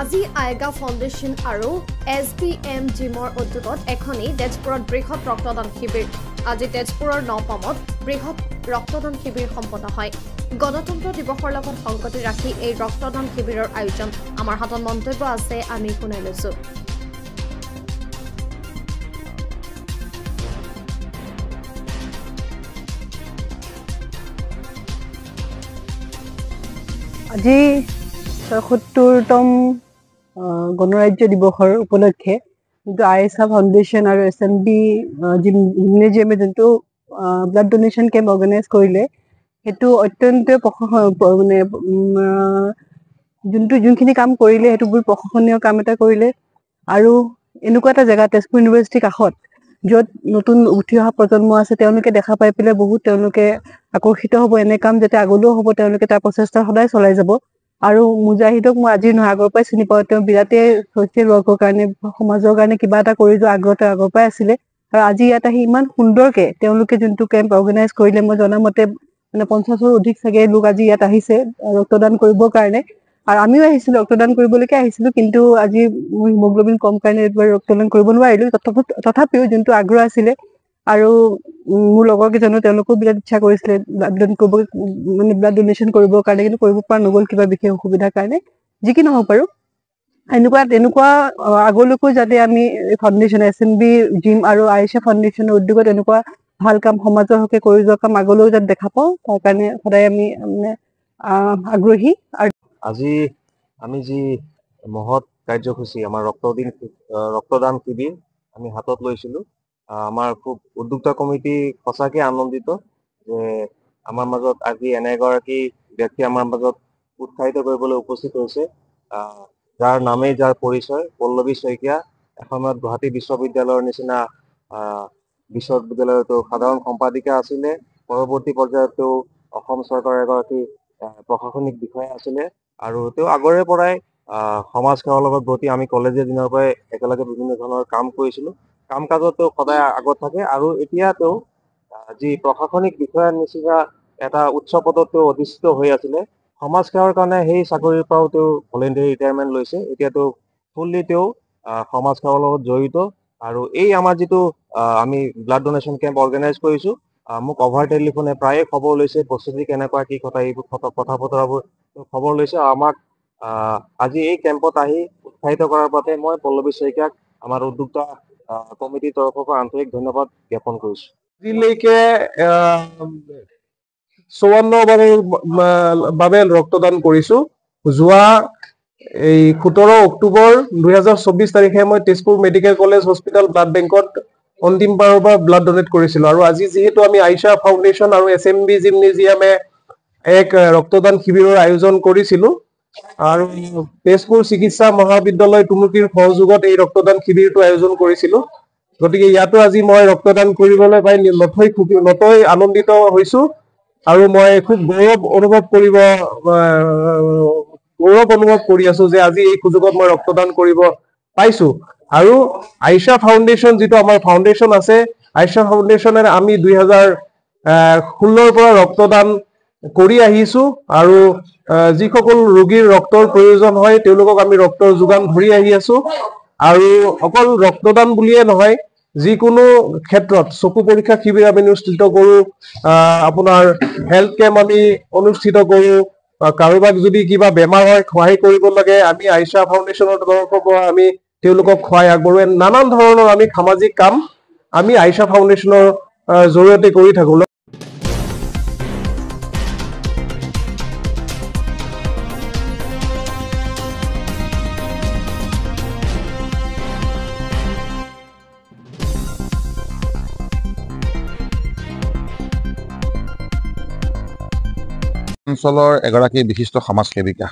আজি আয়েগা ফাউণ্ডেশ্যন আৰু SBM জিমৰ উদ্যোগত এখনি তেজপুৰত বৃহৎ ৰক্তদান শিবিৰ আজি তেজপুৰৰ নপামত বৃহৎ ৰক্তদান শিবিৰ সম্পন্ন হয় গণতন্ত্ৰ দিৱসৰ লগত সংগতি ৰাখি এই ৰক্তদান শিবিৰৰ আয়োজন আমাৰ হাতত মন্তব্য আছে আমি শুনাই লৈছো আজি ৭৭তম গণৰাজ্য দিৱসৰ উপলক্ষে কিন্তু আয়েছা ফাউণ্ডেশ্যন আৰু SMB জিমনেজিয়ামে যোনটো ব্লাড ডোনেশ্যন কেম্প অৰ্গেনাইজ কৰিলে সেইটো অত্যন্ত মানে যোনখিনি কাম কৰিলে সেইটো বহুত প্ৰশংসনীয় কাম এটা কৰিলে আৰু এনেকুৱা এটা জেগা তেজপুৰ ইউনিভাৰ্চিটিৰ কাষত য'ত নতুন উঠি অহা প্ৰজন্ম আছে তেওঁলোকে দেখা পাই পেলাই বহুত তেওঁলোকে আকৰ্ষিত হ'ব এনে কাম যাতে আগলৈও হ'ব তেওঁলোকে তাৰ প্ৰচেষ্টা সদায় চলাই যাব আৰু মুজাহিদক মই আজি নহয় আগৰ পৰাই চিনি পাওঁ তেওঁ বিৰাটে ছ'চিয়েল ৱৰ্কৰ কাৰণে সমাজৰ কাৰণে কিবা এটা কৰি যোৱা আগ্ৰহ আগৰ পৰাই আছিলে আৰু আজি ইয়াত আহি ইমান সুন্দৰকে তেওঁলোকে যোনটো কেম্প অৰ্গেনাইজ কৰিলে মই জনামতে মানে 50ৰো অধিক চাগে লোক আজি ইয়াত আহিছে ৰক্তদান কৰিবৰ কাৰণে আৰু আমিও আহিছিলো ৰক্তদান কৰিবলৈকে আহিছিলো কিন্তু আজি হিমোগ্লোবিন কম কাৰণে এইবাৰ ৰক্তদান কৰিব নোৱাৰিলো তথাপিও যোনটো আগ্ৰহ আছিলে আৰু মোৰ লগৰ কেইজনো তেওঁলোকেও বিৰাট ইচ্ছা কৰিছিলে ব্লাড ডোনেশ্যন কৰিবৰ কাৰণে কিন্তু কৰিব পৰা নগ'ল কিবা বিশেষ অসুবিধাৰ কাৰণে যি কি নহওক বাৰু এনেকুৱা আগলৈকো যাতে আমি ফাউণ্ডেশ্যন SMB জিম আৰু আয়েছা ফাউণ্ডেশ্যনৰ উদ্যোগত এনেকুৱা ভাল কাম সমাজৰ হকে কৰি যোৱা কাম আগলৈও যাতে দেখা পাওঁ তাৰ কাৰণে সদায় আমি মানে আগ্ৰহী আৰু আজি আমি যি মহৎ কাৰ্যসূচী আমাৰ ৰক্তদান শিবিৰ আমি হাতত লৈছিলো আমাৰ খুব উদ্যোক্তা কমিটি সঁচাকে আনন্দিত যে আমাৰ মাজত আজি এনে এগৰাকী ব্যক্তি আমাৰ মাজত উৎসাহিত কৰিবলৈ উপস্থিত হৈছে যাৰ নামেই যাৰ পৰিচয় পল্লৱী শইকীয়া এসময়ত গুৱাহাটী বিশ্ববিদ্যালয়ৰ নিচিনা বিশ্ববিদ্যালয়তো সাধাৰণ সম্পাদিকা আছিলে পৰৱৰ্তী পৰ্যায়তো অসম চৰকাৰৰ এগৰাকী প্ৰশাসনিক বিষয়া আছিলে আৰু তেওঁ আগৰে পৰাই সমাজ সেৱাৰ লগত ব্ৰতী আমি কলেজীয়া দিনৰ পৰাই একেলগে বিভিন্ন ধৰণৰ কাম কৰিছিলো কাম কাজত তেওঁ সদায় আগত থাকে আৰু এতিয়া তেওঁ যি প্ৰশাসনিক বিষয়াৰ নিচিনা এটা উচ্চ পদত তেওঁ অধিষ্ঠিত হৈ আছিলে সমাজ সেৱাৰ কাৰণে সেই চাকৰিৰ পৰাও তেওঁ ভলেণ্টাৰী ৰিটায়াৰমেণ্ট লৈছে এতিয়া তেওঁ ফুল্লি তেওঁ সমাজ সেৱাৰ লগত জড়িত আৰু এই আমাৰ যিটো আমি ব্লাড ডোনেশ্যন কেম্প অৰ্গেনাইজ কৰিছো মোক অভাৰ টেলিফোনে প্ৰায়ে খবৰ লৈছে প্ৰস্তুতি কেনেকুৱা কি কথা এইবোৰ কথা বতৰাবোৰ খবৰ লৈছে আমাক আজি এই কেম্পত আহি উৎসাহিত কৰাৰ বাবে মই পল্লৱী শইকীয়াক আমাৰ উদ্যোক্তা কমিটিৰ তৰফৰ পৰা আন্তৰিক ধন্যবাদ জ্ঞাপন কৰিছো আজিলৈকে 54 বাবে ৰক্তদান কৰিছো যোৱা এই 17 অক্টোবৰ 2024 তাৰিখে মই Tezpur medical college hospital blood বেংকত অন্তিমবাৰৰ পৰা ব্লাড ডোনেট কৰিছিলো আৰু আজি যিহেতু আমি আয়েছা ফাউণ্ডেশ্যন আৰু SMB জিমনেজিয়ামে এক ৰক্তদান শিবিৰৰ আয়োজন কৰিছিলো আৰু তেজপুৰ চিকিৎসা মহাবিদ্যালয় টুমুকীৰ সহযোগত এই ৰক্তদান শিবিৰটো আয়োজন কৰিছিলো গতিকে ইয়াতো আজি মই ৰক্তদান কৰিবলৈ পাই নথৈ আনন্দিত হৈছো আৰু মই খুব গৌৰৱ অনুভৱ কৰি আছো যে আজি এই সুযোগত মই ৰক্তদান কৰিব পাইছো আৰু আয়েছা ফাউণ্ডেশ্যন যিটো আমাৰ ফাউণ্ডেশ্যন আছে আয়েছা ফাউণ্ডেশ্যনেৰে আমি 2016ৰ পৰা ৰক্তদান কৰি আহিছো আৰু যিসকল ৰোগীৰ ৰক্তৰ প্ৰয়োজন হয় তেওঁলোকক আমি ৰক্তৰ যোগান ধৰি আহি আছো আৰু অকল ৰক্তদান বুলিয়ে নহয় যিকোনো ক্ষেত্ৰত চকু পৰীক্ষা শিবিৰ আমি অনুষ্ঠিত কৰো আপোনাৰ হেল্থ কেম্প আমি অনুষ্ঠিত কৰো কাৰোবাক যদি কিবা বেমাৰ হয় সহায় কৰিব লাগে আমি আয়েছা ফাউণ্ডেশ্যনৰ তৰফৰ পৰা আমি তেওঁলোকক সহায় আগবঢ়োৱা নানান ধৰণৰ আমি সামাজিক কাম আমি আয়েছা ফাউণ্ডেশ্যনৰ জৰিয়তে কৰি থাকো অঞ্চলৰ এগৰাকী বিশিষ্ট সমাজসেৱিকা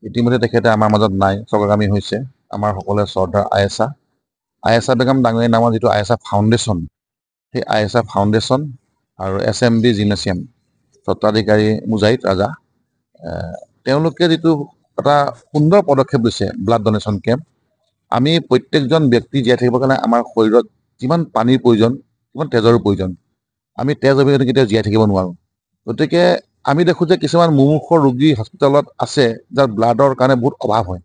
ইতিমধ্যে তেখেতে আমাৰ মাজত নাই স্বৰ্গগামী হৈছে আমাৰ সকলোৰে শ্ৰদ্ধাৰ আয়েছা বেগম ডাঙৰীৰ নামৰ যিটো আয়েছা ফাউণ্ডেশ্যন সেই আয়েছা ফাউণ্ডেশ্যন আৰু SMB জিমনেছিয়াম স্বত্বাধিকাৰী মুজাহিদ ৰাজা তেওঁলোকে যিটো এটা সুন্দৰ পদক্ষেপ লৈছে ব্লাড ডোনেশ্যন কেম্প আমি প্ৰত্যেকজন ব্যক্তি জীয়াই থাকিবৰ কাৰণে আমাৰ শৰীৰত যিমান পানীৰ প্ৰয়োজন সিমান তেজৰো প্ৰয়োজন আমি তেজ অবিহনে কেতিয়াও জীয়াই থাকিব নোৱাৰোঁ গতিকে আমি দেখো যে কিছুমান মুমূৰ্ষু ৰোগী হস্পিটেলত আছে যাৰ ব্লাডৰ কাৰণে বহুত অভাৱ হয়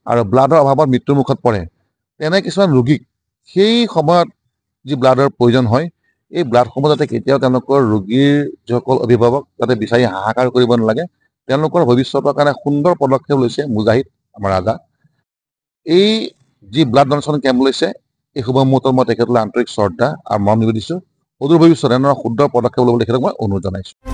আৰু ব্লাডৰ অভাৱত মৃত্যুৰ মুখত পৰে, তেনে কিছুমান ৰোগীক সেই সময়ত যি ব্লাডৰ প্ৰয়োজন হয়, এই ব্লাডসমূহ যাতে কেতিয়াও তেওঁলোকৰ ৰোগীৰ যিসকল অভিভাৱক যাতে বিচাৰি হাহাকাৰ কৰিব নালাগে, তেওঁলোকৰ ভৱিষ্যতৰ কাৰণে সুন্দৰ পদক্ষেপ লৈছে মুজাহিদ আমাৰ ৰাজা। এই যি ব্লাড ডনেশ্যন কেম্প লৈছে, এই শুভ মুহূৰ্তত মই তেখেতলৈ আন্তৰিক শ্ৰদ্ধা আৰু মৰম নিবেদিছোঁ। অদূৰ ভৱিষ্যত এনেধৰণৰ সুন্দৰ পদক্ষেপ ল'বলৈ তেখেতক মই অনুৰোধ জনাইছোঁ।